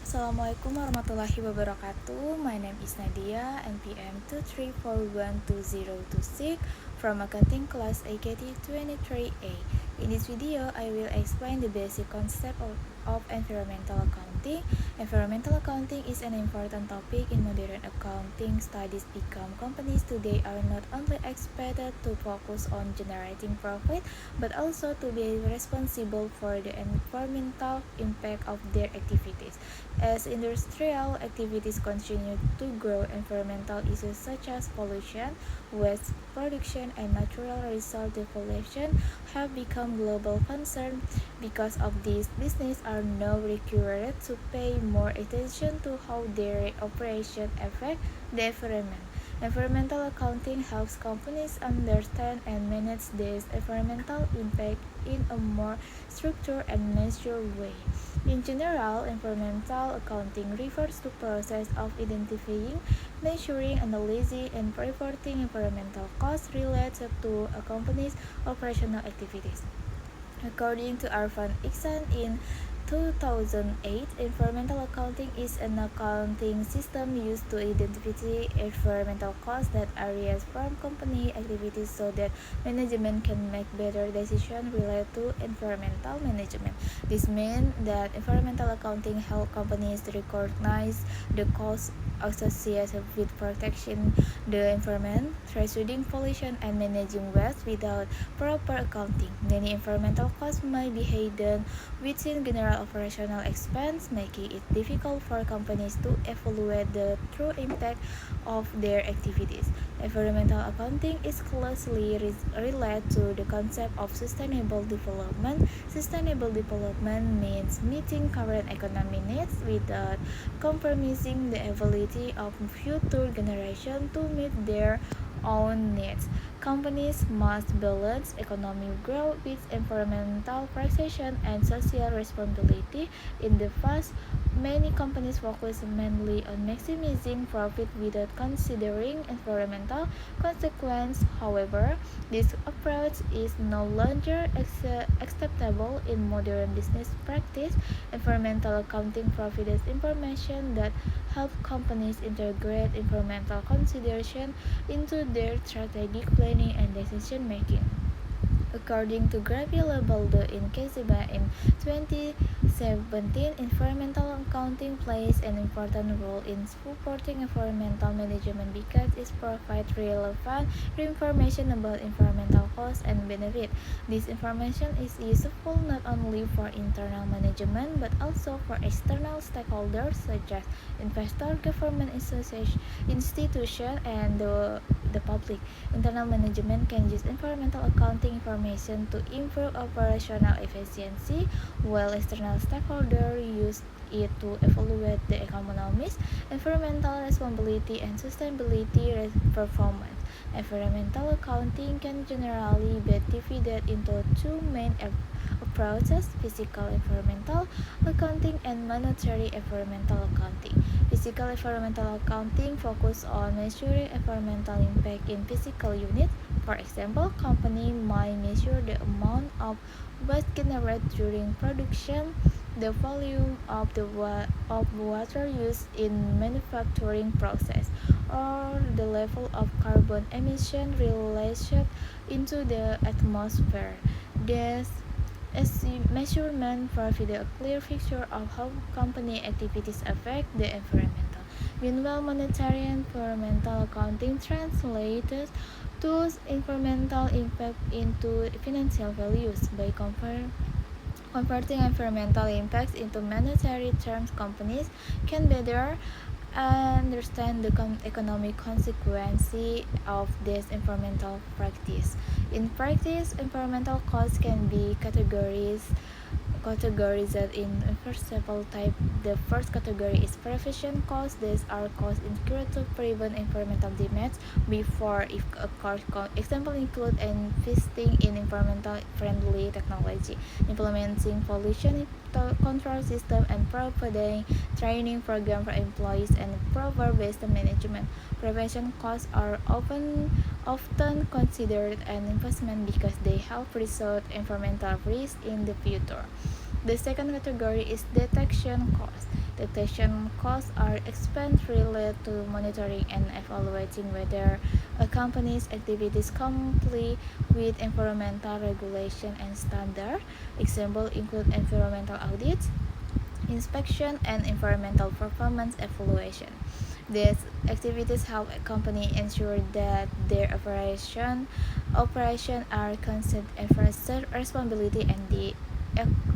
Assalamualaikum warahmatullahi wabarakatuh. My name is Nadia, NPM 2341226 from accounting class AKT 23A. In this video, I will explain the basic concept of environmental accounting. Environmental accounting is an important topic in modern accounting studies because companies today are not only expected to focus on generating profit, but also to be responsible for the environmental impact of their activities. As industrial activities continue to grow, environmental issues such as pollution, waste production, and natural resource depletion have become global concerns. Because of this, businesses are now required to pay more attention to how their operations affect the environment. Environmental accounting helps companies understand and manage this environmental impact in a more structured and measured way. In general, environmental accounting refers to the process of identifying, measuring, analyzing, and reporting environmental costs related to a company's operational activities. According to Arfan Iksan in 2008, environmental accounting is an accounting system used to identify environmental costs that arise from company activities so that management can make better decisions related to environmental management. This means that environmental accounting helps companies recognize the costs associated with protecting the environment, reducing pollution, and managing waste without proper accounting. Many environmental costs may be hidden within general operational expense, making it difficult for companies to evaluate the true impact of their activities. Environmental accounting is closely related to the concept of sustainable development. Sustainable development means meeting current economic needs without compromising the ability of future generations to meet their own needs. Companies must balance economic growth with environmental protection and social responsibility. In the past, many companies focus mainly on maximizing profit without considering environmental consequences. However, this approach is no longer acceptable in modern business practice. Environmental accounting provides information that help companies integrate environmental consideration into their strategic planning and decision making. According to Gabriela Baldo in Kesiba in 2017, environmental accounting plays an important role in supporting environmental management because it provides relevant information about environmental costs and benefits. This information is useful not only for internal management but also for external stakeholders such as investors, government institutions, and the public. Internal management can use environmental accounting information to improve operational efficiency, while external stakeholders use it to evaluate the economics, environmental responsibility, and sustainability performance. Environmental accounting can generally be divided into two main approaches: physical environmental accounting and monetary environmental accounting. Physical environmental accounting focuses on measuring environmental impact in physical units. For example, company might measure the amount of waste generated during production, the volume of water used in manufacturing process, or the level of carbon emission released into the atmosphere. These measurement provide a clear picture of how company activities affect the environment. Meanwhile, monetary and environmental accounting translates those environmental impact into financial values. By converting environmental impacts into monetary terms, companies can better understand the economic consequences of this environmental practice. In practice, environmental costs can be categorized in several types. The first category is prevention costs. These are costs incurred to prevent environmental damage before it occurs. Examples include investing in environmental friendly technology, implementing pollution control system, and providing training program for employees and proper waste management. Prevention costs are often considered an investment because they help reduce environmental risk in the future. The second category is detection costs. Detection costs are expense related to monitoring and evaluating whether a company's activities comply with environmental regulation and standard. Examples include environmental audits, inspection, and environmental performance evaluation. These activities help a company ensure that their operation are consistent responsibility and the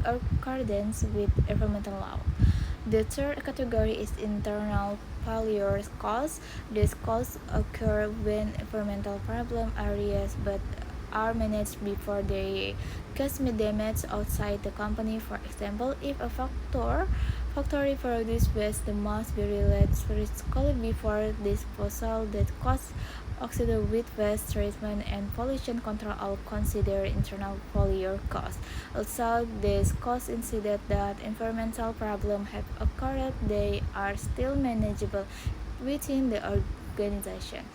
accordance with environmental law. The third category is internal failure costs. These costs occur when environmental problem areas but are managed before they cause damage outside the company. For example, if a factory produces waste that must be released physically before disposal, that causes oxide with waste treatment and pollution control are considered internal failure costs. Also, these costs indicate that environmental problems have occurred, they are still manageable within the organization.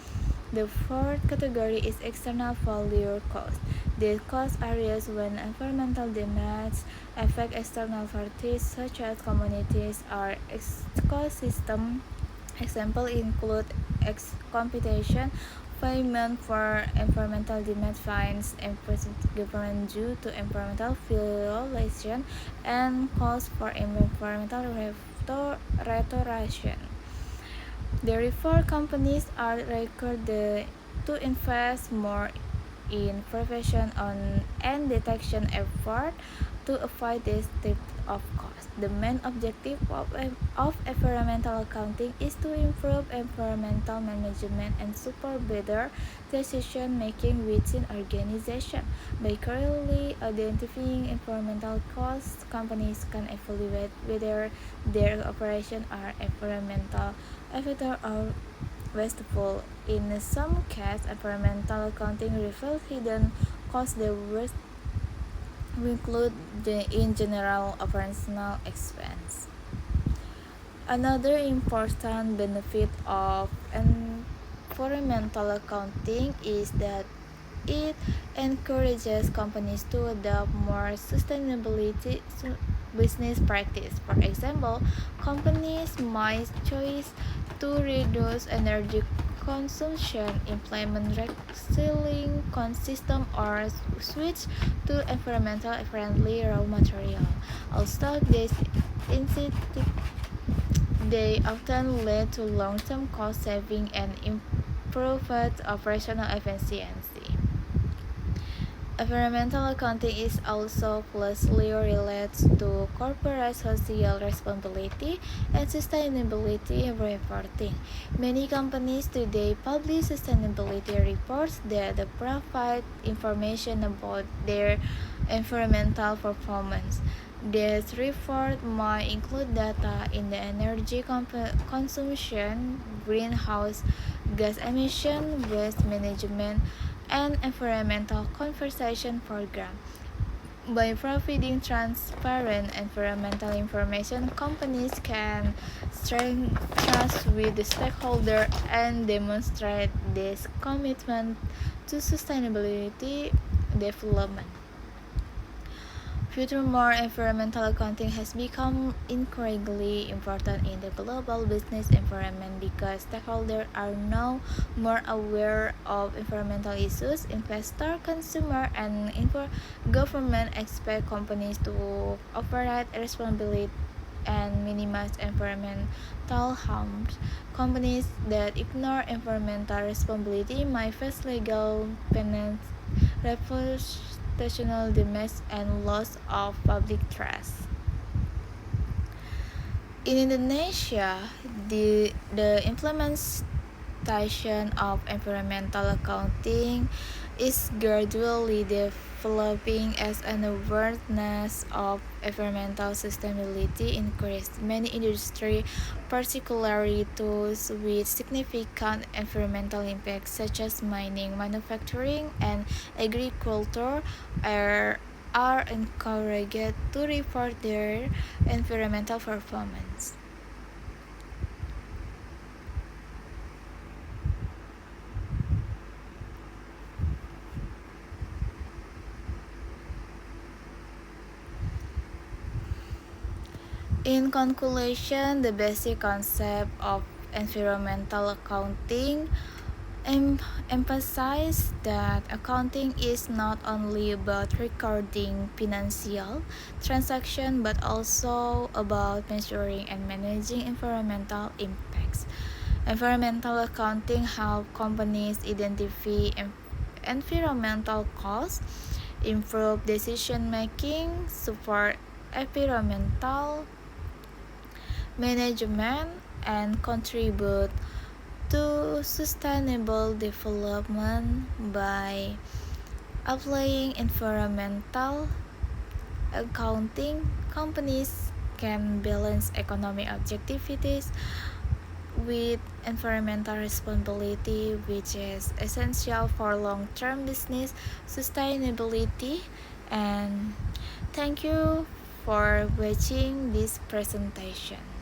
The fourth category is external failure costs. These costs arise when environmental damage affect external parties such as communities or ecosystem. Examples include compensation payment for environmental damage, fines imposed government due to environmental violation, and costs for environmental restoration. Therefore, companies are required to invest more in prevention and detection effort to avoid this type of cost. The main objective of environmental accounting is to improve environmental management and support better decision making within organizations. By clearly identifying environmental costs, companies can evaluate whether their operations are environmental effective or wasteful. In some cases, environmental accounting reveals hidden costs that would include in general operational expense. Another important benefit of environmental accounting is that it encourages companies to adopt more sustainability business practice. For example, companies might choose to reduce energy consumption, implement recycling system, or switch to environmentally friendly raw material. Also, these initiatives they often lead to long-term cost saving and improved operational efficiency. Environmental accounting is also closely related to corporate social responsibility and sustainability reporting. Many companies today publish sustainability reports that provide information about their environmental performance. These reports might include data in the energy consumption, greenhouse gas emission, waste management, and environmental conservation program. By providing transparent environmental information, companies can strengthen trust with the stakeholder and demonstrate this commitment to sustainability development. Furthermore, environmental accounting has become increasingly important in the global business environment because stakeholders are now more aware of environmental issues. Investors, consumers, and government expect companies to operate responsibly and minimize environmental harms. Companies that ignore environmental responsibility might face legal penalties, reputational damage, and loss of public trust. In Indonesia, the implementation of environmental accounting is gradually developing as an awareness of environmental sustainability increased. Many industries, particularly those with significant environmental impacts such as mining, manufacturing, and agriculture, are encouraged to report their environmental performance. In conclusion, the basic concept of environmental accounting emphasize that accounting is not only about recording financial transactions but also about measuring and managing environmental impacts. Environmental accounting helps companies identify environmental costs, improve decision making, support environmental management, and contribute to sustainable development by applying environmental accounting. Companies can balance economic objectivities with environmental responsibility, which is essential for long-term business sustainability. And thank you for watching this presentation.